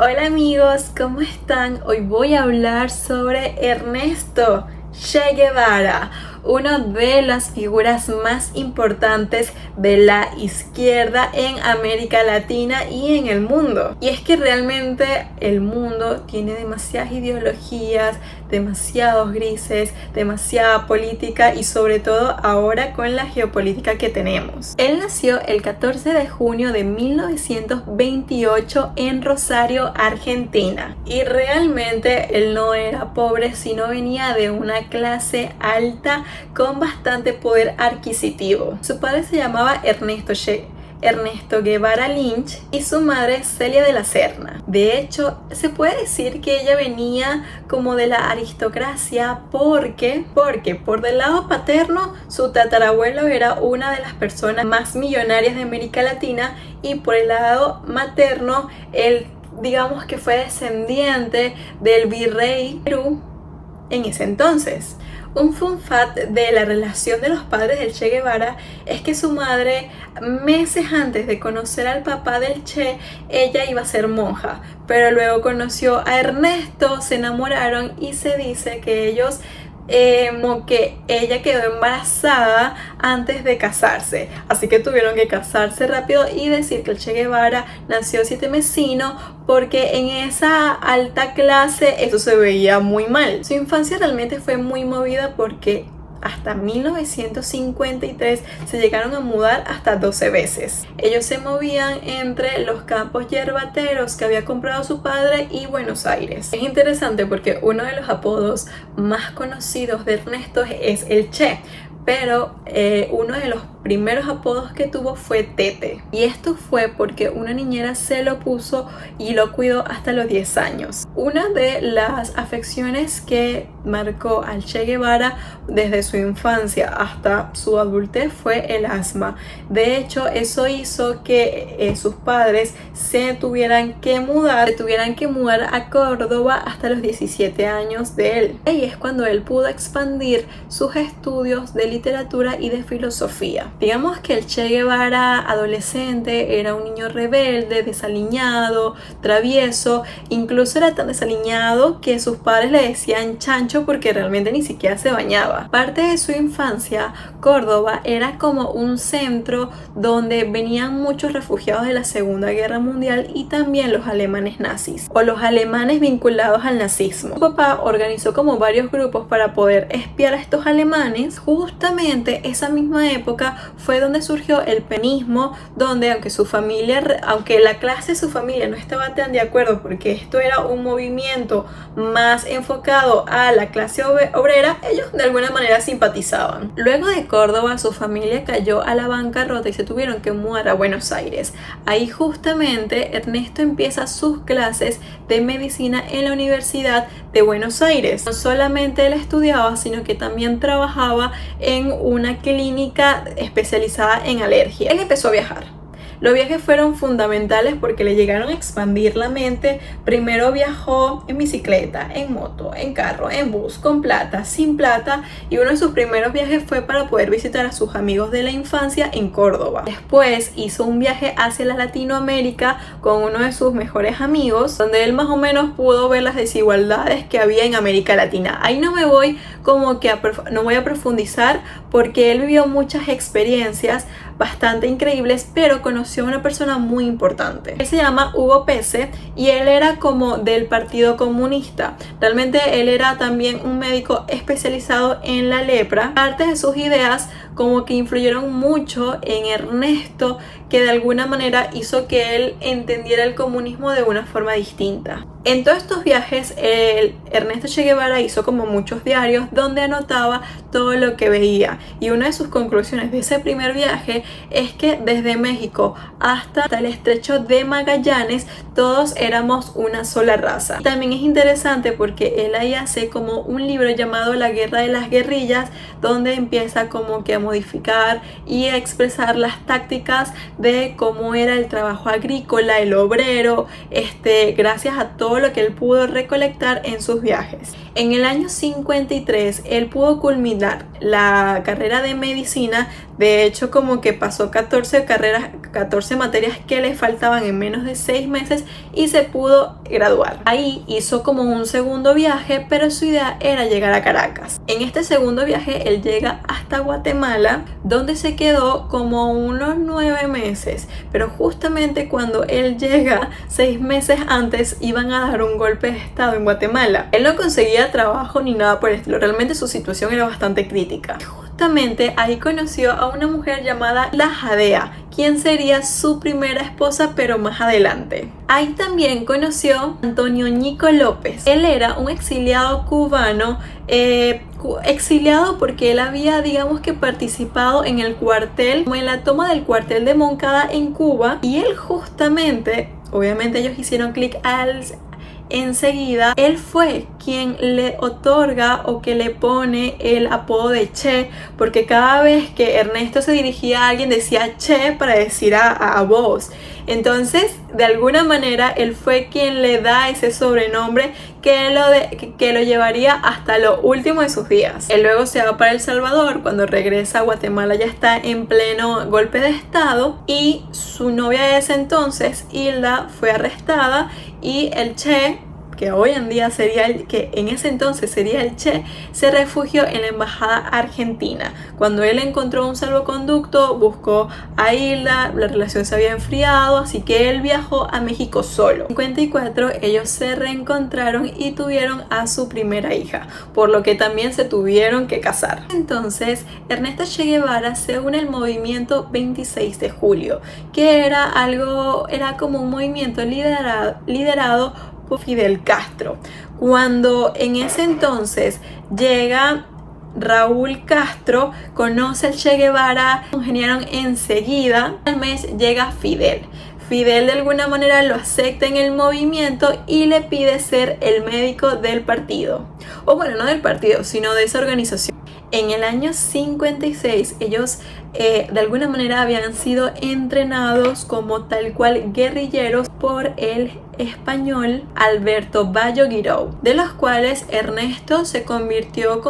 Hola amigos, ¿cómo están? Hoy voy a hablar sobre Ernesto Che Guevara, una de las figuras más importantes de la izquierda en América Latina y en el mundo. Y es que realmente el mundo tiene demasiadas ideologías, demasiados grises, demasiada política y sobre todo ahora con la geopolítica que tenemos. Él nació el 14 de junio de 1928 en Rosario, Argentina. Y realmente él no era pobre, sino venía de una clase alta con bastante poder adquisitivo. Su padre se llamaba Ernesto Guevara Lynch y su madre Celia de la Serna. De hecho, se puede decir que ella venía como de la aristocracia porque por del lado paterno su tatarabuelo era una de las personas más millonarias de América Latina y por el lado materno él digamos que fue descendiente del virrey Perú en ese entonces. Un fun fact de la relación de los padres del Che Guevara es que su madre, meses antes de conocer al papá del Che, ella iba a ser monja, pero luego conoció a Ernesto, se enamoraron y se dice que ellos como que ella quedó embarazada antes de casarse, así que tuvieron que casarse rápido y decir que el Che Guevara nació sietemesino porque en esa alta clase eso se veía muy mal. Su infancia realmente fue muy movida porque hasta 1953 se llegaron a mudar hasta 12 veces. Ellos se movían entre los campos yerbateros que había comprado su padre y Buenos Aires. Es interesante porque uno de los apodos más conocidos de Ernesto es el Che, pero uno de los primeros apodos que tuvo fue Tete, y esto fue porque una niñera se lo puso y lo cuidó hasta los 10 años. Una de las afecciones que marcó al Che Guevara desde su infancia hasta su adultez fue el asma. De hecho, eso hizo que sus padres se tuvieran que mudar a Córdoba hasta los 17 años de él. Y es cuando él pudo expandir sus estudios de literatura y de filosofía. Digamos que el Che Guevara adolescente era un niño rebelde, desaliñado, travieso, incluso era tan desaliñado que sus padres le decían chancho porque realmente ni siquiera se bañaba. Parte de su infancia, Córdoba era como un centro donde venían muchos refugiados de la Segunda Guerra Mundial y también los alemanes nazis o los alemanes vinculados al nazismo. Su papá organizó como varios grupos para poder espiar a estos alemanes. Justamente esa misma época fue donde surgió el peronismo, donde aunque la clase de su familia no estaba tan de acuerdo porque esto era un movimiento más enfocado a la clase obrera, ellos de alguna manera simpatizaban. Luego de Córdoba, su familia cayó a la bancarrota y se tuvieron que mudar a Buenos Aires. Ahí justamente Ernesto empieza sus clases de medicina en la Universidad de Buenos Aires. No solamente él estudiaba, sino que también trabajaba en una clínica especializada en alergia. Él empezó a viajar. Los viajes fueron fundamentales porque le llegaron a expandir la mente. Primero viajó en bicicleta, en moto, en carro, en bus, con plata, sin plata, y uno de sus primeros viajes fue para poder visitar a sus amigos de la infancia en Córdoba. Después hizo un viaje hacia la Latinoamérica con uno de sus mejores amigos, donde él más o menos pudo ver las desigualdades que había en América Latina. Ahí no voy a profundizar porque él vivió muchas experiencias bastante increíbles, pero conoció a una persona muy importante. Él se llama Hugo Pesce y él era como del Partido Comunista. Realmente él era también un médico especializado en la lepra. Parte de sus ideas como que influyeron mucho en Ernesto, que de alguna manera hizo que él entendiera el comunismo de una forma distinta. En todos estos viajes, Ernesto Che Guevara hizo como muchos diarios donde anotaba todo lo que veía, y una de sus conclusiones de ese primer viaje es que desde México hasta el estrecho de Magallanes todos éramos una sola raza. También es interesante porque él ahí hace como un libro llamado La Guerra de las Guerrillas, donde empieza como que a modificar y a expresar las tácticas de cómo era el trabajo agrícola, el obrero, gracias a todo lo que él pudo recolectar en sus viajes. En el año 53 él pudo culminar la carrera de medicina. De hecho, como que pasó 14 materias que le faltaban en menos de 6 meses y se pudo graduar. Ahí hizo como un segundo viaje, pero su idea era llegar a Caracas. En este segundo viaje él llega hasta Guatemala, donde se quedó como unos 9 meses. Pero justamente cuando él llega, 6 meses antes, iban a dar un golpe de estado en Guatemala. Él no conseguía trabajo ni nada por el estilo. Realmente su situación era bastante crítica. Justamente ahí conoció a una mujer llamada La Jadea, quien sería su primera esposa, pero más adelante. Ahí también conoció a Antonio Ñico López. Él era un exiliado cubano, exiliado porque él había, digamos que, participado en el cuartel, en la toma del cuartel de Moncada en Cuba, y él justamente, obviamente ellos hicieron clic enseguida. Él fue quien le otorga o que le pone el apodo de Che, porque cada vez que Ernesto se dirigía a alguien decía Che para decir a vos. Entonces, de alguna manera, él fue quien le da ese sobrenombre que lo llevaría hasta lo último de sus días. Él luego se va para El Salvador. Cuando regresa a Guatemala ya está en pleno golpe de estado y su novia de ese entonces, Hilda, fue arrestada y el Che, que hoy en día en ese entonces sería el Che, se refugió en la embajada argentina. Cuando él encontró un salvoconducto, buscó a Hilda, la relación se había enfriado, así que él viajó a México solo. En 54 ellos se reencontraron y tuvieron a su primera hija, por lo que también se tuvieron que casar. Entonces, Ernesto Che Guevara se une al movimiento 26 de julio, que era como un movimiento liderado por Fidel Castro. Cuando en ese entonces llega Raúl Castro, conoce al Che Guevara, congeniaron enseguida. Al mes llega Fidel. Fidel de alguna manera lo acepta en el movimiento y le pide ser el médico del partido. O bueno, no del partido, sino de esa organización. En el año 56 ellos de alguna manera habían sido entrenados como tal cual guerrilleros por el español Alberto Bayo Guirou, de los cuales Ernesto se convirtió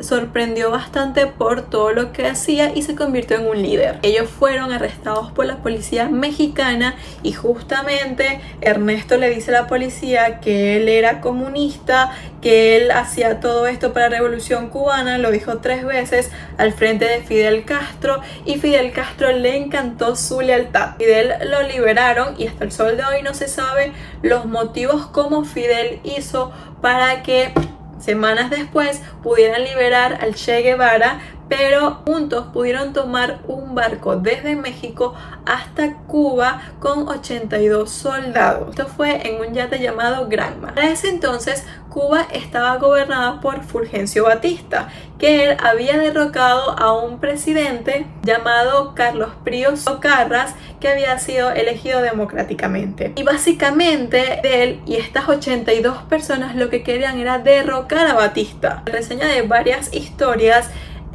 sorprendió bastante por todo lo que hacía y se convirtió en un líder. Ellos fueron arrestados por la policía mexicana y justamente Ernesto le dice a la policía que él era comunista, que él hacía todo esto para la Revolución Cubana. Lo dijo 3 veces al frente de Fidel Castro y Fidel Castro le encantó su lealtad. Fidel lo liberaron y hasta el sol de hoy no se sabe los motivos como Fidel hizo para que semanas después pudieran liberar al Che Guevara, pero juntos pudieron tomar un barco desde México hasta Cuba con 82 soldados. Esto fue en un yate llamado Granma. Para ese entonces Cuba estaba gobernada por Fulgencio Batista, que él había derrocado a un presidente llamado Carlos Príos Socarrás, que había sido elegido democráticamente. Y básicamente él y estas 82 personas lo que querían era derrocar a Batista. En reseña de varias historias,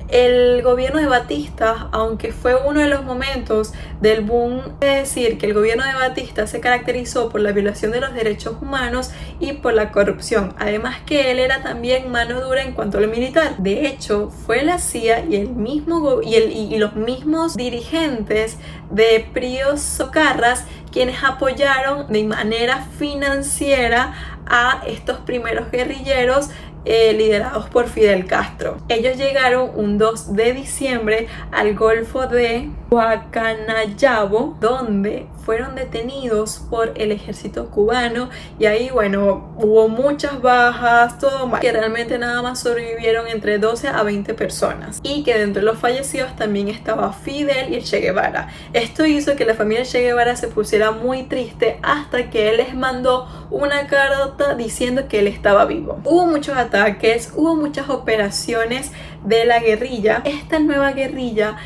el gobierno de Batista, aunque fue uno de los momentos del boom, es decir, que el gobierno de Batista se caracterizó por la violación de los derechos humanos y por la corrupción, además que él era también mano dura en cuanto a lo militar. De hecho, fue la CIA y los mismos dirigentes de Príos Socarrás quienes apoyaron de manera financiera a estos primeros guerrilleros liderados por Fidel Castro. Ellos llegaron un 2 de diciembre al Golfo de Guacanayabo, donde fueron detenidos por el ejército cubano y ahí, bueno, hubo muchas bajas, todo mal, que realmente nada más sobrevivieron entre 12 a 20 personas y que dentro de los fallecidos también estaba Fidel y el Che Guevara. Esto hizo que la familia Che Guevara se pusiera muy triste hasta que él les mandó una carta diciendo que él estaba vivo. Hubo muchos ataques, hubo muchas operaciones de la guerrilla. Esta nueva guerrilla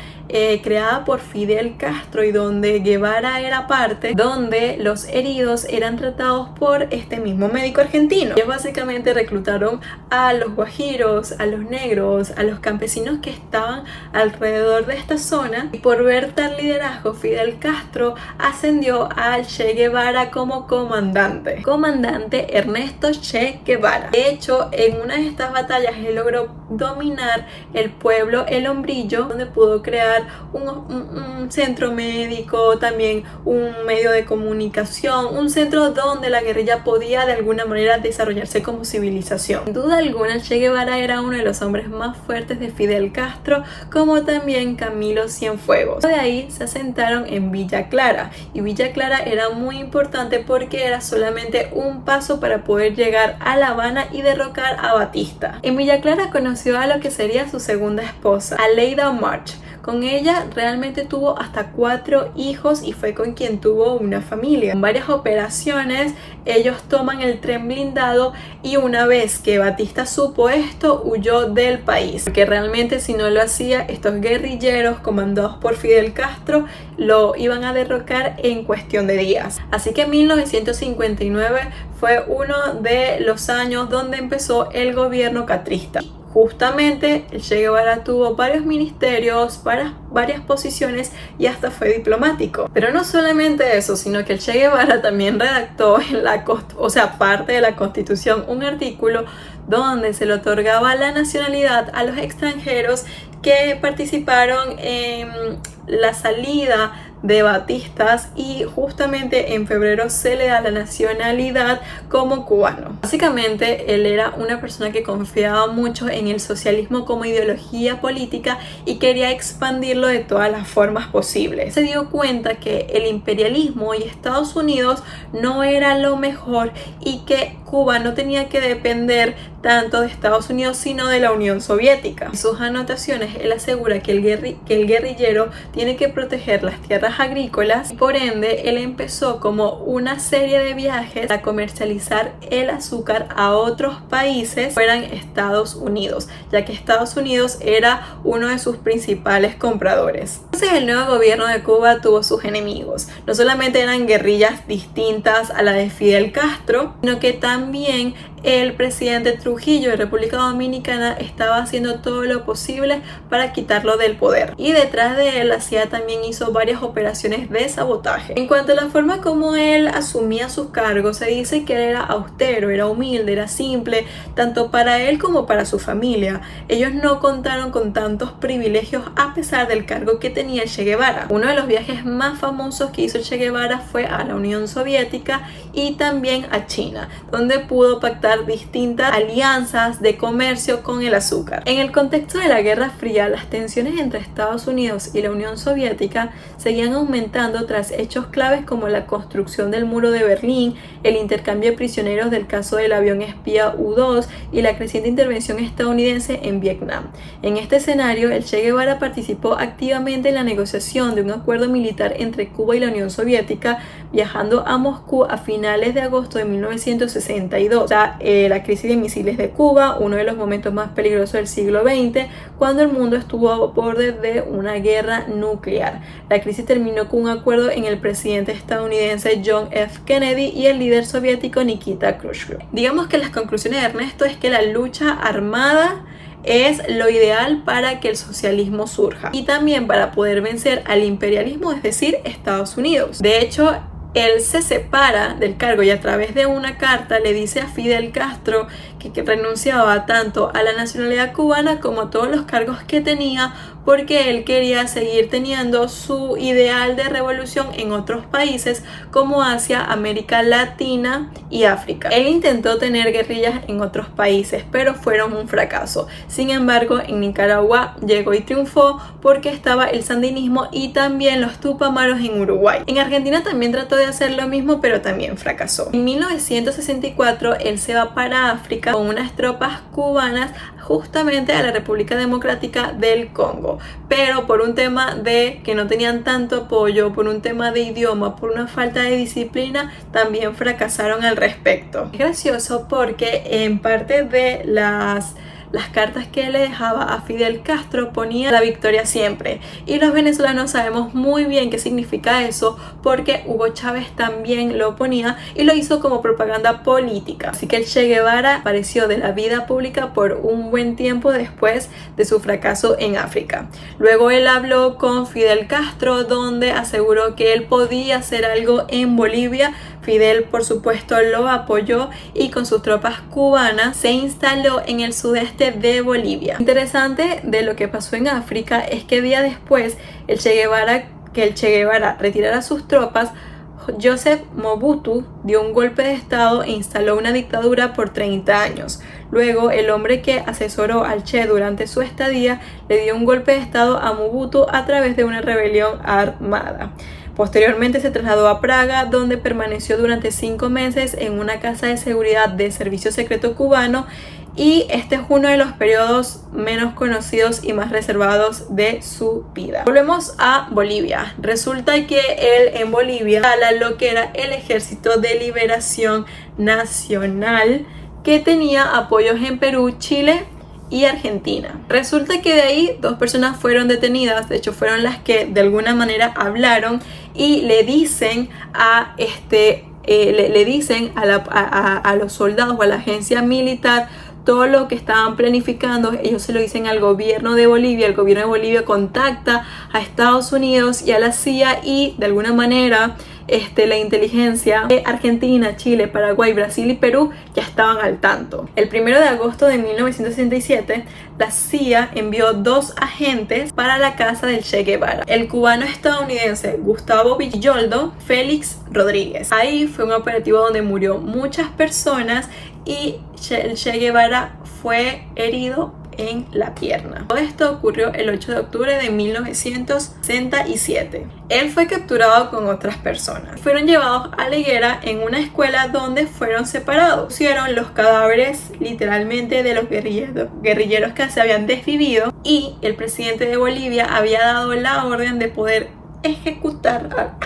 creada por Fidel Castro y donde Guevara era parte, donde los heridos eran tratados por este mismo médico argentino. Ellos básicamente reclutaron a los guajiros, a los negros, a los campesinos que estaban alrededor de esta zona, y por ver tal liderazgo Fidel Castro ascendió al Che Guevara como comandante Ernesto Che Guevara. De hecho, en una de estas batallas él logró dominar el pueblo El Hombrillo, donde pudo crear un centro médico, también un medio de comunicación, un centro donde la guerrilla podía de alguna manera desarrollarse como civilización. Sin duda alguna, Che Guevara era uno de los hombres más fuertes de Fidel Castro, como también Camilo Cienfuegos. De ahí se asentaron en Villa Clara, y Villa Clara era muy importante porque era solamente un paso para poder llegar a La Habana y derrocar a Batista. En Villa Clara conoció a lo que sería su segunda esposa, Aleida March. Con ella realmente tuvo hasta 4 hijos y fue con quien tuvo una familia. En varias operaciones ellos toman el tren blindado, y una vez que Batista supo esto, huyó del país, porque realmente si no lo hacía, estos guerrilleros comandados por Fidel Castro lo iban a derrocar en cuestión de días. Así que 1959 fue uno de los años donde empezó el gobierno castrista. Justamente el Che Guevara tuvo varios ministerios, varias posiciones, y hasta fue diplomático. Pero no solamente eso, sino que el Che Guevara también redactó en parte de la Constitución, un artículo donde se le otorgaba la nacionalidad a los extranjeros que participaron en la salida de Batistas, y justamente en febrero se le da la nacionalidad como cubano. Básicamente él era una persona que confiaba mucho en el socialismo como ideología política y quería expandirlo de todas las formas posibles. Se dio cuenta que el imperialismo y Estados Unidos no era lo mejor, y que Cuba no tenía que depender tanto de Estados Unidos sino de la Unión Soviética. En sus anotaciones él asegura que el guerrillero tiene que proteger las tierras agrícolas, y por ende él empezó como una serie de viajes a comercializar el azúcar a otros países fueran Estados Unidos, ya que Estados Unidos era uno de sus principales compradores. Entonces el nuevo gobierno de Cuba tuvo sus enemigos. No solamente eran guerrillas distintas a la de Fidel Castro, sino que también el presidente Trujillo de República Dominicana estaba haciendo todo lo posible para quitarlo del poder, y detrás de él la CIA también hizo varias operaciones de sabotaje. En cuanto a la forma como él asumía sus cargos, se dice que él era austero, era humilde, era simple, tanto para él como para su familia. Ellos no contaron con tantos privilegios a pesar del cargo que tenía el Che Guevara. Uno de los viajes más famosos que hizo el Che Guevara fue a la Unión Soviética y también a China, donde pudo pactar distintas alianzas de comercio con el azúcar. En el contexto de la Guerra Fría, las tensiones entre Estados Unidos y la Unión Soviética seguían aumentando tras hechos claves como la construcción del muro de Berlín, el intercambio de prisioneros del caso del avión espía U-2 y la creciente intervención estadounidense en Vietnam. En este escenario, el Che Guevara participó activamente en la negociación de un acuerdo militar entre Cuba y la Unión Soviética, viajando a Moscú a finales de agosto de 1962. La crisis de misiles de Cuba, uno de los momentos más peligrosos del siglo XX, cuando el mundo estuvo a borde de una guerra nuclear. La crisis terminó con un acuerdo en el presidente estadounidense John F. Kennedy y el líder soviético Nikita Khrushchev. Digamos que las conclusiones de Ernesto es que la lucha armada es lo ideal para que el socialismo surja, y también para poder vencer al imperialismo, es decir, Estados Unidos. De hecho, él se separa del cargo y a través de una carta le dice a Fidel Castro que renunciaba tanto a la nacionalidad cubana como a todos los cargos que tenía, porque él quería seguir teniendo su ideal de revolución en otros países como Asia, América Latina y África. Él intentó tener guerrillas en otros países, pero fueron un fracaso. Sin embargo, en Nicaragua llegó y triunfó porque estaba el sandinismo y también los tupamaros en Uruguay. En Argentina también trató de hacer lo mismo, pero también fracasó. En 1964 él se va para África con unas tropas cubanas justamente a la República Democrática del Congo, pero por un tema de que no tenían tanto apoyo, por un tema de idioma, por una falta de disciplina, también fracasaron al respecto. Es gracioso porque en parte de las cartas que le dejaba a Fidel Castro ponía la victoria siempre. Y los venezolanos sabemos muy bien qué significa eso, porque Hugo Chávez también lo ponía y lo hizo como propaganda política. Así que el Che Guevara apareció de la vida pública por un buen tiempo después de su fracaso en África. Luego él habló con Fidel Castro, donde aseguró que él podía hacer algo en Bolivia. Fidel, por supuesto, lo apoyó y con sus tropas cubanas se instaló en el sudeste de Bolivia. Interesante de lo que pasó en África es que días después el Che Guevara retirara sus tropas, Joseph Mobutu dio un golpe de estado e instaló una dictadura por 30 años. Luego, el hombre que asesoró al Che durante su estadía le dio un golpe de estado a Mobutu a través de una rebelión armada. Posteriormente se trasladó a Praga, donde permaneció durante 5 meses en una casa de seguridad del Servicio Secreto Cubano, y este es uno de los periodos menos conocidos y más reservados de su vida. Volvemos a Bolivia. Resulta que él en Bolivia instala lo que era el Ejército de Liberación Nacional, que tenía apoyos en Perú, Chile y Argentina. Resulta que de ahí 2 personas fueron detenidas, de hecho fueron las que de alguna manera hablaron y le dicen a los soldados o a la agencia militar todo lo que estaban planificando. Ellos se lo dicen al gobierno de Bolivia. El gobierno de Bolivia contacta a Estados Unidos y a la CIA, y de alguna manera la inteligencia de Argentina, Chile, Paraguay, Brasil y Perú ya estaban al tanto. El 1 de agosto de 1967, la CIA envió 2 agentes para la casa del Che Guevara: el cubano estadounidense Gustavo Villoldo, Félix Rodríguez. Ahí fue un operativo donde murió muchas personas y el Che Guevara fue herido en la pierna. Todo esto ocurrió el 8 de octubre de 1967. Él fue capturado con otras personas. Fueron llevados a la higuera en una escuela donde fueron separados. Pusieron los cadáveres literalmente de los guerrilleros que se habían desvivido, y el presidente de Bolivia había dado la orden de poder ejecutar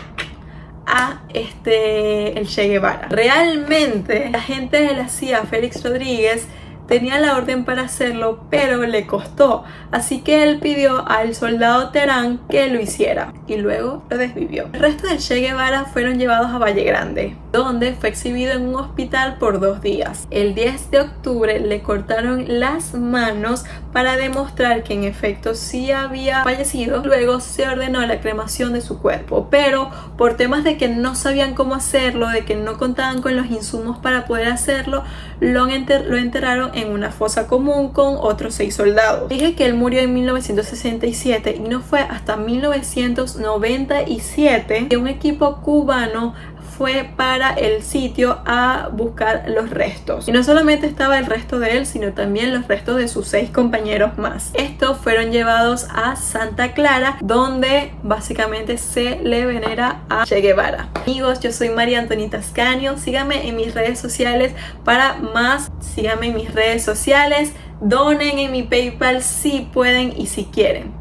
el Che Guevara. Realmente la gente de la CIA, Félix Rodríguez, tenía la orden para hacerlo, pero le costó, así que él pidió al soldado Terán que lo hiciera y luego lo desvivió. El resto del Che Guevara fueron llevados a Valle Grande, donde fue exhibido en un hospital por 2 días. El 10 de octubre le cortaron las manos para demostrar que en efecto sí había fallecido. Luego se ordenó la cremación de su cuerpo, pero por temas de que no sabían cómo hacerlo, de que no contaban con los insumos para poder hacerlo, lo enterraron en una fosa común con otros 6 soldados. Dije que él murió en 1967 y no fue hasta 1997 que un equipo cubano fue para el sitio a buscar los restos. Y no solamente estaba el resto de él, sino también los restos de sus 6 compañeros más. Estos fueron llevados a Santa Clara, donde básicamente se le venera a Che Guevara. Amigos, yo soy María Antonita Ascanio. Síganme en mis redes sociales para más. Síganme en mis redes sociales. Donen en mi PayPal si pueden y si quieren.